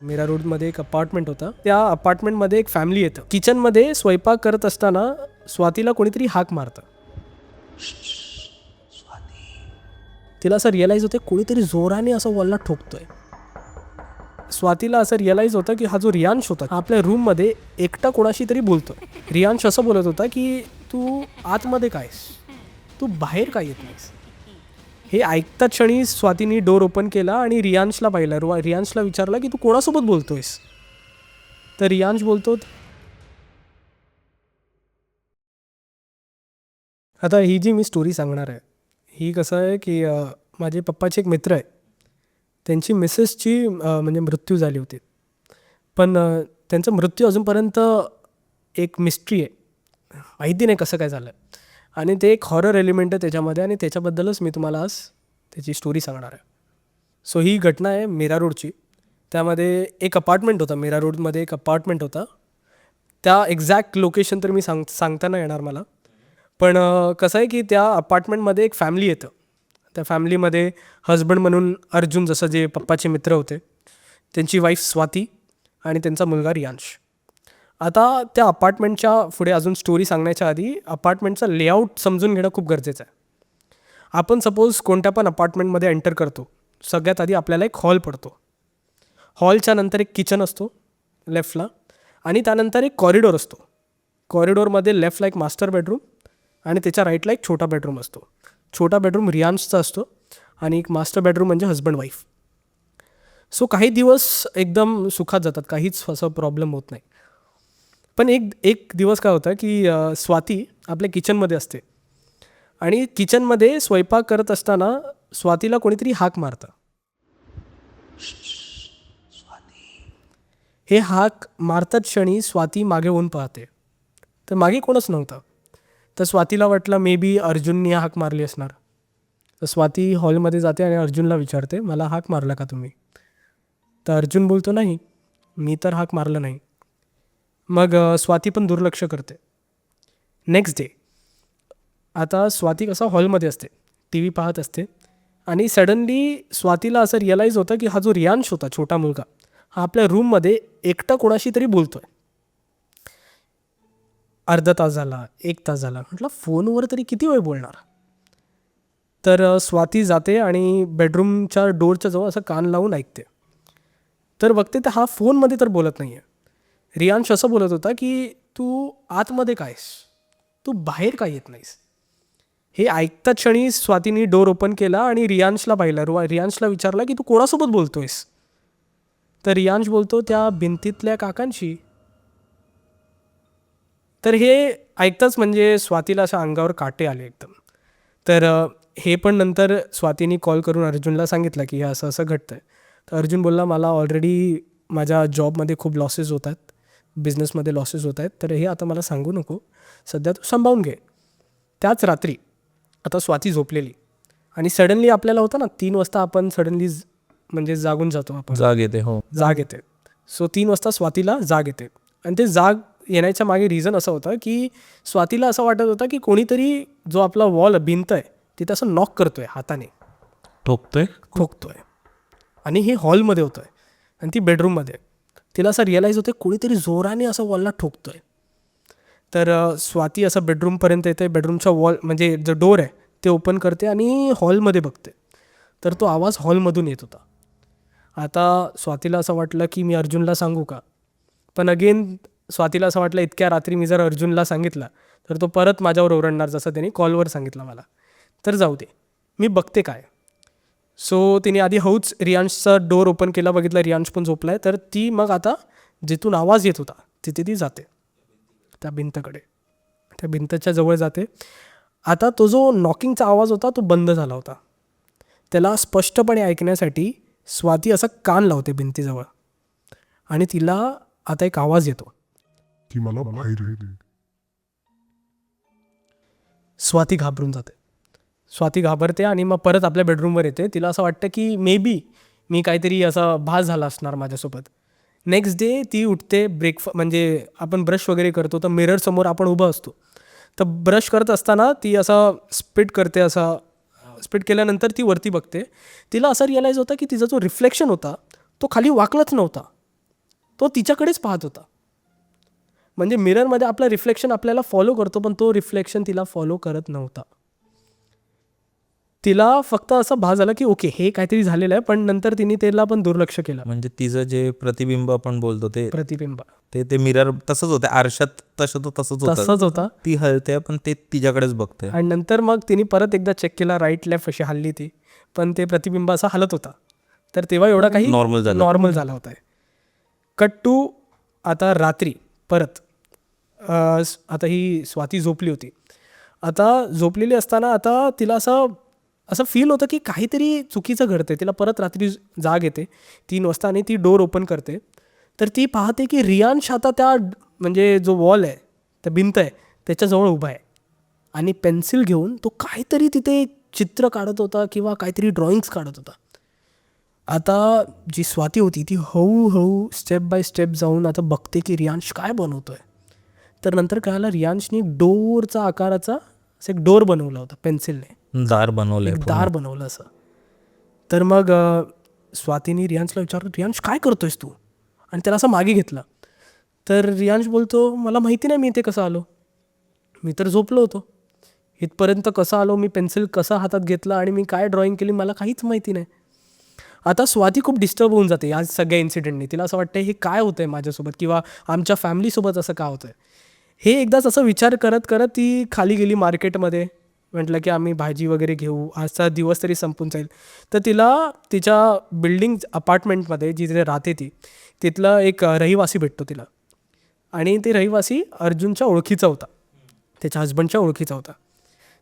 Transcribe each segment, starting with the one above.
मीरा रोडमध्ये एक अपार्टमेंट होता. त्या अपार्टमेंटमध्ये एक फॅमिली येतं. किचनमध्ये स्वयंपाक करत असताना स्वातीला कोणीतरी हाक मारतं. तिला असं रिअलाईज होतं कोणीतरी जोराने असं वॉलला ठोकतोय. स्वातीला असं रिअलाईज होतं की हा जो रियांश होता आपल्या रूममध्ये एकटा कोणाशी तरी बोलतोय. रियांश असं बोलत होता की तू आतमध्ये कायस, तू बाहेर काय येत नाहीस. हे ऐकताच क्षणी स्वातीने डोर ओपन केला आणि रियांशला पाहिलं. रियांशला विचारलं की तू कोणासोबत बोलतोयस. तर रियांश बोलतो, आता ही जी मी स्टोरी सांगणार आहे ही कसं आहे की माझे पप्पाचे एक मित्र आहे, त्यांची मिसेसची म्हणजे मृत्यू झाली होती. पण त्यांचा मृत्यू अजूनपर्यंत एक मिस्ट्री आहे, माहिती नाही कसं काय झालं. आणि ते एक हॉरर एलिमेंट आहे त्याच्यामध्ये आणि त्याच्याबद्दलच मी तुम्हाला आज त्याची स्टोरी सांगणार आहे. सो ही घटना आहे मीरा रोडची. त्यामध्ये एक अपार्टमेंट होता, मीरा रोडमध्ये एक अपार्टमेंट होता. त्या एक्झॅक्ट लोकेशन तर मी सांगता नाही येणार मला. पण कसं आहे की त्या अपार्टमेंटमध्ये एक फॅमिली येतं. त्या फॅमिलीमध्ये हजबंड म्हणून अर्जुन, जसं जे पप्पाचे मित्र होते, त्यांची वाईफ स्वाती आणि त्यांचा मुलगा रियांश. आता त्या अपार्टमेंटच्या पुढे अजून स्टोरी सांगण्याच्या आधी अपार्टमेंटचा लेआउट समजून घेणं खूप गरजेचं आहे. आपण सपोज कोणत्या पण अपार्टमेंटमध्ये एंटर करतो, सगळ्यात आधी आपल्याला एक हॉल पडतो. हॉलच्या नंतर एक किचन असतो लेफ्टला आणि त्यानंतर एक कॉरिडोर असतो. कॉरिडोरमध्ये लेफ्टला एक मास्टर बेडरूम आणि त्याच्या राईटला एक छोटा बेडरूम असतो. छोटा बेडरूम रियांशचा असतो आणि एक मास्टर बेडरूम म्हणजे हजबंड वाईफ. सो काही दिवस एकदम सुखात जातात, काहीच असं प्रॉब्लेम होत नाही. पण एक दिवस काय होतं की स्वाती आपल्या किचनमध्ये असते आणि किचनमध्ये स्वयंपाक करत असताना स्वातीला कोणीतरी हाक मारतं. हे हाक मारतात क्षणी स्वाती मागे होऊन पाहते, तर मागे कोणच नव्हतं. तर स्वातीला वाटलं मे बी अर्जुननी हाक मारली असणार. तर स्वाती हॉलमध्ये जाते आणि अर्जुनला विचारते, मला हाक मारला का तुम्ही. तर अर्जुन बोलतो, नाही, मी तर हाक मारलं नाही. मग स्वाती पण दुर्लक्ष करते. नेक्स्ट डे आता स्वाती कसं हॉलमध्ये असते, टी व्ही पाहत असते आणि सडनली स्वातीला असं रिअलाईज होतं की हा जो रियांश होता छोटा मुलगा, हा आपल्या रूममध्ये एकटा कोणाशी तरी बोलतोय. अर्धा तास झाला, 1 तास झाला, म्हटलं फोनवर तरी किती वेळ बोलणार. तर स्वाती जाते आणि बेडरूमच्या डोरच्या जवळ असं कान लावून ऐकते. तर बघते तर हा फोनमध्ये तर बोलत नाही आहे. रियांश असं बोलत होता की तू आतमध्ये कायस, तू बाहेर काय येत नाहीस. हे ऐकताच क्षणी स्वातीने डोर ओपन केला आणि रियांशला पाहिलं. रियांशला विचारलं की तू कोणासोबत बोलतोयस. तर रियांश बोलतो, त्या भिंतीतल्या काकांशी. तर हे ऐकताच म्हणजे स्वातीला असं अंगावर काटे आले एकदम. तर हे पण नंतर स्वातीने कॉल करून अर्जुनला सांगितलं की हे असं असं घडतं आहे. तर अर्जुन बोलला, मला ऑलरेडी माझ्या जॉबमध्ये खूप लॉसेस होत आहेत, बिझनेसमध्ये लॉसेस होत आहेत, तर हे आता मला सांगू नको, सध्या तू सांभाळून घे. त्याच रात्री आता स्वाती झोपलेली आणि सडनली आपल्याला होतं ना 3 वाजता आपण सडनली म्हणजे जागून जातो, आपण जाग येते. हो, जाग येते. सो 3 वाजता स्वातीला जाग येते आणि ते जाग येण्याच्या मागे रिझन असं होतं की स्वातीला असं वाटत होतं की कोणीतरी जो आपला वॉल भिंत आहे तिथे असं नॉक करतोय, हाताने ठोकतोय आणि हे हॉलमध्ये होतं आहे आणि ती बेडरूममध्ये. तिला असं रिअलाईज होतं कोणीतरी जोराने असं वॉलला ठोकतोय. तर स्वाती असं बेडरूमपर्यंत येते. बेडरूमच्या वॉल म्हणजे जो डोर आहे ते ओपन करते आणि हॉलमध्ये बघते, तर तो आवाज हॉलमधून येत होता. आता स्वातीला असं वाटलं की मी अर्जुनला सांगू का, पण अगेन स्वातीला असं वाटलं इतक्या रात्री मी जर अर्जुनला सांगितलं तर तो परत माझ्यावर ओरडणार, जसं त्याने कॉलवर सांगितलं मला. तर जाऊ दे, मी बघते काय. सो तिने आधी हौच रियांशचा डोर ओपन केला, बघितलं रियांश पण झोपला आहे. तर ती मग आता जिथून आवाज येत होता तिथे ती जाते, त्या भिंतकडे, त्या भिंतच्या जवळ जाते. आता तो जो नॉकिंगचा आवाज होता तो बंद झाला होता. त्याला स्पष्टपणे ऐकण्यासाठी स्वाती असं कान लावते भिंतीजवळ आणि तिला आता एक आवाज येतो की मला बाहेर येते. स्वाती घाबरून जाते. स्वाती घाबरते आणि मग परत आपल्या बेडरूमवर येते. तिला असं वाटतं की मे बी मी काहीतरी असा भास झाला असणार माझ्यासोबत. नेक्स्ट डे ती उठते, म्हणजे आपण ब्रश वगैरे करतो तर मिररसमोर आपण उभं असतो. तर ब्रश करत असताना ती असं स्पिट करते, असं स्पिट केल्यानंतर ती वरती बघते. तिला असं रिअलाईज होतं की तिचा जो रिफ्लेक्शन होता तो खाली वाकलाच नव्हता, तो तिच्याकडेच पाहत होता. म्हणजे मिररमध्ये आपलं रिफ्लेक्शन आपल्याला फॉलो करतो, पण तो रिफ्लेक्शन तिला फॉलो करत नव्हता. तिला फक्त असं भास झाला की ओके हे काहीतरी झालेलं आहे, पण नंतर तिने त्याला पण दुर्लक्ष केलं. म्हणजे तिचं जे प्रतिबिंब आपण बोलतो ते प्रतिबिंब ते मिरर तसंच होतं, आरशात तसंच तसंच होता. ती हलते पण ते तिच्याकडेच बघते. आणि नंतर मग तिने परत एकदा चेक केला, राईट लेफ्ट अशी हल्ली ती, पण ते प्रतिबिंब असा हलत होता. तर तेव्हा एवढा काही नॉर्मल झाला होता. कट टू आता रात्री परत आता ही स्वाती झोपली होती. आता झोपलेली असताना आता तिला असं फील होतं की काहीतरी चुकीचं घडतं. तिला परत रात्री जाग येते 3 वाजता आणि ती डोर ओपन करते. तर ती पाहते की रियांश आता त्या म्हणजे जो वॉल आहे, त्या भिंत आहे त्याच्याजवळ उभा आहे आणि पेन्सिल घेऊन तो काहीतरी तिथे चित्र काढत होता किंवा काहीतरी ड्रॉइंग्स काढत होता. आता जी स्वाती होती ती हळूहळू स्टेप बाय स्टेप जाऊन आता बघते की रियांश काय बनवतोय. तर नंतर कळालं रियांशनी डोरचा आकाराचा असं एक डोर बनवला होता पेन्सिलने, दार बनवलंय, दार बनवलं असं. तर मग स्वातीने रियांशला विचारलं, रियांश काय करतोयस तू? आणि त्याला असं मागे घेतलं. तर रियांश बोलतो, मला माहिती नाही मी इथे कसं आलो, मी तर झोपलो होतो. इथपर्यंत कसं आलो, मी पेन्सिल कसा हातात घेतला आणि मी काय ड्रॉइंग केली मला काहीच माहिती नाही. आता स्वाती खूप डिस्टर्ब होऊन जाते या सगळ्या इन्सिडेंटनी. तिला असं वाटतं हे काय होतं आहे माझ्यासोबत किंवा आमच्या फॅमिलीसोबत असं का होतं आहे. हे एकदाच असं विचार करत करत ती खाली गेली मार्केटमध्ये. म्हटलं की आम्ही भाजी वगैरे घेऊ, आजचा दिवस तरी संपून जाईल. तर तिला तिच्या बिल्डिंग अपार्टमेंटमध्ये जिथे राहते ती, तिथला एक रहिवासी भेटतो तिला. आणि ते रहिवासी अर्जुनच्या ओळखीचा होता, त्याच्या हजबंडच्या ओळखीचा होता.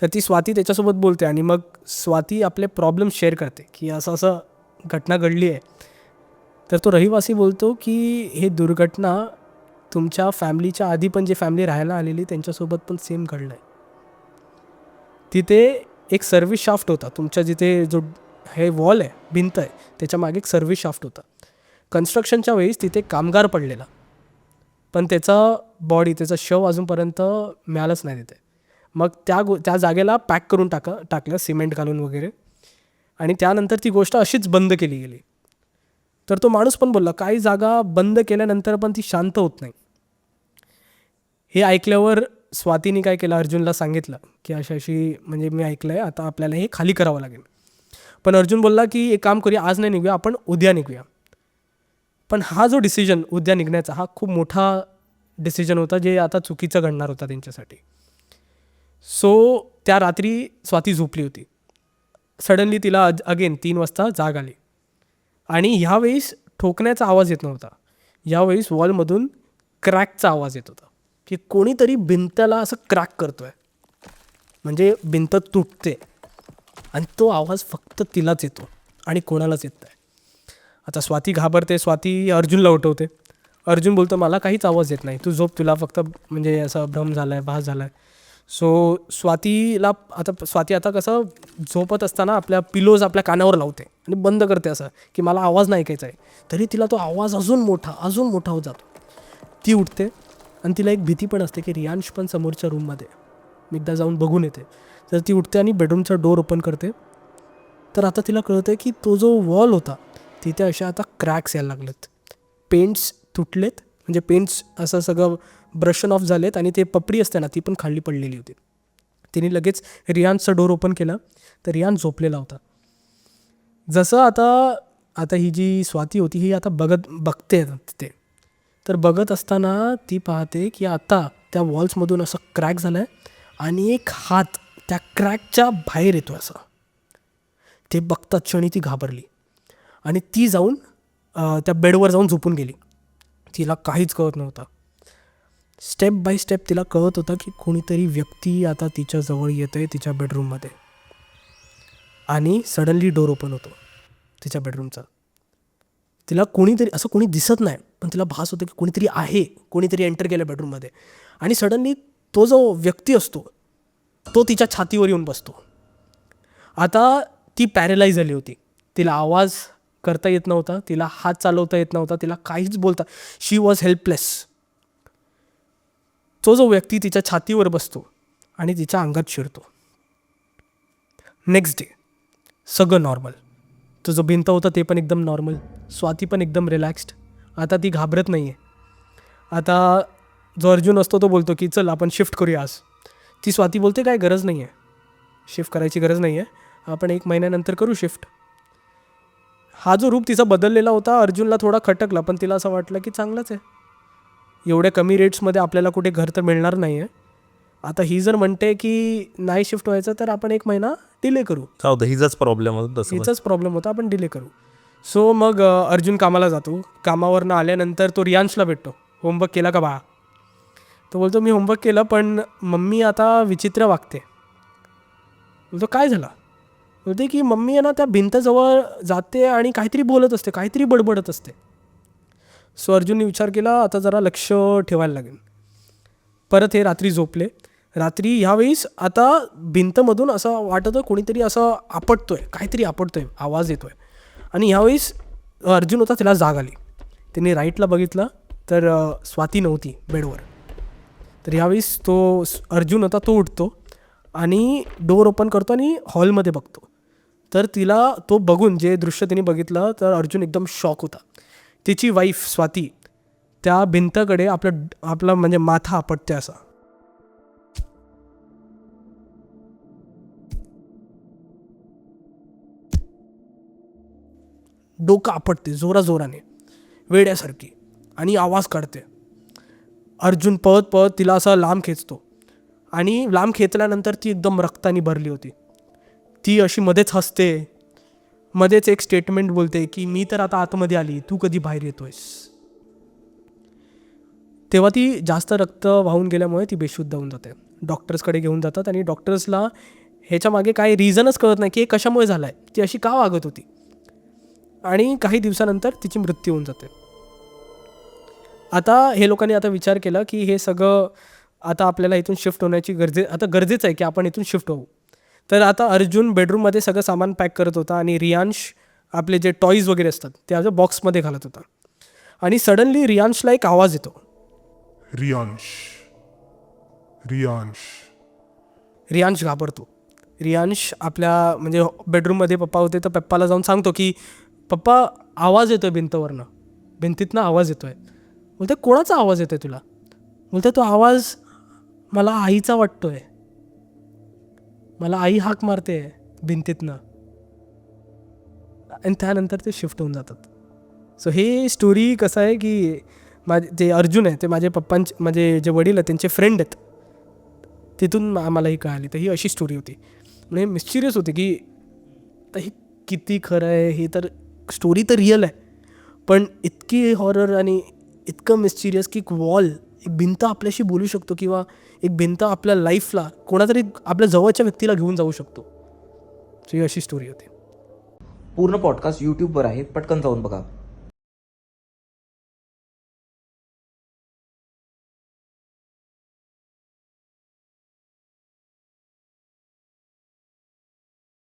तर ती स्वाती त्याच्यासोबत बोलते आणि मग स्वाती आपले प्रॉब्लेम शेअर करते की असं असं घटना घडली आहे. तर तो रहिवासी बोलतो की हे दुर्घटना तुमच्या फॅमिलीच्या आधी पण जे फॅमिली राहायला आलेली त्यांच्यासोबत पण सेम घडलं आहे. तिथे एक सर्व्हिस शाफ्ट होता, तुमच्या जिथे जो हे वॉल आहे, भिंत आहे, त्याच्या मागे एक सर्व्हिस शाफ्ट होता. कन्स्ट्रक्शनच्या वेळेस तिथे कामगार पडलेला, पण त्याचा शव अजूनपर्यंत मिळालंच नाही तिथे. मग त्या जागेला पॅक करून टाकलं सिमेंट घालून वगैरे, आणि त्यानंतर ती गोष्ट अशीच बंद केली गेली. तर तो माणूस पण बोलला काही जागा बंद केल्यानंतर पण ती शांत होत नाही. हे ऐकल्यावर स्वातीने काय केलं, अर्जुनला सांगितलं की अशी म्हणजे मी ऐकलं आहे, आता आपल्याला हे खाली करावं लागेल. पण अर्जुन बोलला की एक काम करूया, आज नाही निघूया, आपण उद्या निघूया. पण हा जो डिसिजन उद्या निघण्याचा हा खूप मोठा डिसिजन होता, जे आता चुकीचं घडणार होता त्यांच्यासाठी. सो त्या रात्री स्वाती झोपली होती. सडनली तिला अगेन 3 वाजता जाग आली आणि ह्यावेळेस ठोकण्याचा आवाज येत नव्हता, यावेळेस वॉलमधून क्रॅकचा आवाज येत होता की कोणीतरी भिंतला असं क्रॅक करतो आहे, म्हणजे भिंत तुटते. आणि तो आवाज फक्त तिलाच येतो आणि कोणालाच येत नाही. आता स्वाती घाबरते, स्वाती अर्जुनला उठवते. अर्जुन बोलतो मला काहीच आवाज येत नाही, तू झोप, तुला फक्त म्हणजे असं भ्रम झाला आहे, भास झाला आहे. सो स्वाती आता कसं झोपत असताना आपल्या पिलोज आपल्या कानावर लावते आणि बंद करते असं की मला आवाज नाही ऐकायचा आहे. तरी तिला तो आवाज अजून मोठा होत जातो. ती उठते आणि तिला एक भीती पण असते की रियांश पण समोरच्या रूममध्ये, मी एकदा जाऊन बघून येते. तर ती उठते आणि बेडरूमचा डोर ओपन करते. तर आता तिला कळतं की तो जो वॉल होता तिथे अशा आता क्रॅक्स यायला लागलेत, पेंट्स तुटलेत, म्हणजे पेंट्स असं सगळं ब्रशन ऑफ झालेत आणि ते पपडी असते ना ती पण खाली पडलेली होती. तिने लगेच रियांशचा डोर ओपन केला तर रियांश झोपलेला होता. जसं आता ही जी स्वाती होती ही आता बघते तिथे. तर बघत असताना ती पाहते की आता त्या वॉल्समधून असं क्रॅक झालं आहे आणि एक हात त्या क्रॅकच्या बाहेर येतो असं. ते बघतात क्षणी ती घाबरली आणि ती जाऊन त्या बेडवर जाऊन झोपून गेली. तिला काहीच कळत नव्हतं. स्टेप बाय स्टेप तिला कळत होतं की कोणीतरी व्यक्ती आता तिच्याजवळ येतं आहे तिच्या बेडरूममध्ये. आणि सडनली डोर ओपन होतो तिच्या बेडरूमचा. तिला कोणी दिसत नाही, पण तिला भास होतं की कोणीतरी एंटर केलं बेडरूममध्ये. आणि सडनली तो जो व्यक्ती असतो तो तिच्या छातीवर येऊन बसतो. आता ती पॅरेलाइज झाली होती, तिला आवाज करता येत नव्हता, तिला हात चालवता येत नव्हता, तिला काहीच बोलता, शी वॉज हेल्पलेस. तो जो व्यक्ती तिच्या छातीवर बसतो आणि तिच्या अंगात शिरतो. नेक्स्ट डे सगळं नॉर्मल, तो जो भिंत होता ते पण एकदम नॉर्मल, स्वाती पण एकदम रिलॅक्स्ड. आता ती घाबरत नाही आहे. आता जो अर्जुन असतो तो बोलतो की चल आपण शिफ्ट करूया आज. ती स्वाती बोलते काय गरज नाही आहे, शिफ्ट करायची गरज नाही आहे, आपण 1 महिन्यानंतर करू शिफ्ट. हा जो रूप तिचा बदललेला होता अर्जुनला थोडा खटकला, पण तिला असं वाटलं की चांगलंच आहे, एवढ्या कमी रेट्समध्ये आपल्याला कुठे घर तर मिळणार नाही आहे. आता ही जर म्हणते की नाही शिफ्ट व्हायचं तर आपण 1 महिना डिले करू. जाऊ दे, हिचाच प्रॉब्लेम होता तसं. हिचाच प्रॉब्लेम होता, आपण डिले करू. सो मग अर्जुन कामाला जातो. कामावरनं आल्यानंतर तो रियांशला भेटतो. होमवर्क केला का बा? तो बोलतो मी होमवर्क केलं, पण मम्मी आता विचित्र वागते. बोलतो काय झालं? बोलते की मम्मी आहे ना त्या भिंतजवळ जाते आणि काहीतरी बोलत असते, काहीतरी बडबडत असते. सो अर्जुनने विचार केला आता जरा लक्ष ठेवायला लागेल. परत हे रात्री झोपले. रात्री ह्यावेळेस आता भिंतमधून असं वाटतं कोणीतरी असं आपटतोय, काहीतरी आपटतोय, आवाज येतोय. आणि ह्यावेळेस अर्जुन होता, त्याला जाग आली. त्याने राईटला बघितलं तर स्वाती नव्हती बेडवर. तर ह्यावेळेस तो अर्जुन होता तो उठतो आणि डोअर ओपन करतो आणि हॉलमध्ये बघतो. तर तिला तो बघून जे दृश्य तिने बघितलं तर अर्जुन एकदम शॉक होता. तिची वाईफ स्वाती त्या भिंतकडे आपला म्हणजे माथा आपटते असा. डोकं आपटते जोराजोराने वेड्यासारखी आणि आवाज काढते. अर्जुन पळत पळत तिला असा लांब खेचतो आणि लांब खेचल्यानंतर ती एकदम रक्ताने भरली होती. ती अशी मध्येच हसते, मध्येच एक स्टेटमेंट बोलते की मी तर आता आतमध्ये आली, तू कधी बाहेर येतोयस. तेव्हा ती जास्त रक्त वाहून गेल्यामुळे ती बेशुद्ध होऊन जाते. डॉक्टर्सकडे घेऊन जातात आणि डॉक्टर्सला ह्याच्या मागे काही रिझनच कळत नाही की हे कशामुळे झालं आहे, ती अशी का वागत होती. आणि काही दिवसानंतर तिची मृत्यू होऊन जाते. आता हे लोकांनी आता विचार केला की हे सगळं आता आपल्याला इथून शिफ्ट होण्याची गरजेचं आहे की आपण इथून शिफ्ट होऊ. तर आता अर्जुन बेडरूममध्ये सगळं सामान पॅक करत होता आणि रियांश आपले जे टॉईज वगैरे असतात ते आज बॉक्समध्ये घालत होता. आणि सडनली रियांशला एक आवाज येतो. रियांश घाबरतो. रियांश आपल्या म्हणजे बेडरूममध्ये पप्पा होते तर पप्पाला जाऊन सांगतो की पप्पा आवाज येतोय भिंतीतनं आवाज येतोय. बोलते कोणाचा आवाज येतोय तुला? बोलते तो आवाज मला आईचा वाटतोय, मला आई हाक मारते भिंतीतनं. आणि त्यानंतर ते शिफ्ट होऊन जातात. सो हे स्टोरी कसं आहे की जे अर्जुन आहे ते माझे पप्पांचे म्हणजे जे वडील आहेत त्यांचे फ्रेंड आहेत, तिथून आम्हाला ही कळाली. तर ही अशी स्टोरी होती. म्हणजे मिस्टिरियस होती की आता हे किती खरं आहे. हे तर स्टोरी तर रिअल आहे, पण इतकी हॉरर आणि इतकं मिस्टिरियस की एक भिंत आपल्याशी बोलू शकतो किंवा एक भिंत आपल्या लाईफला कोणातरी आपल्या जवळच्या व्यक्तीला घेऊन जाऊ शकतो. ही अशी स्टोरी होती. पूर्ण पॉडकास्ट यूट्यूबवर आहे, पटकन जाऊन बघा.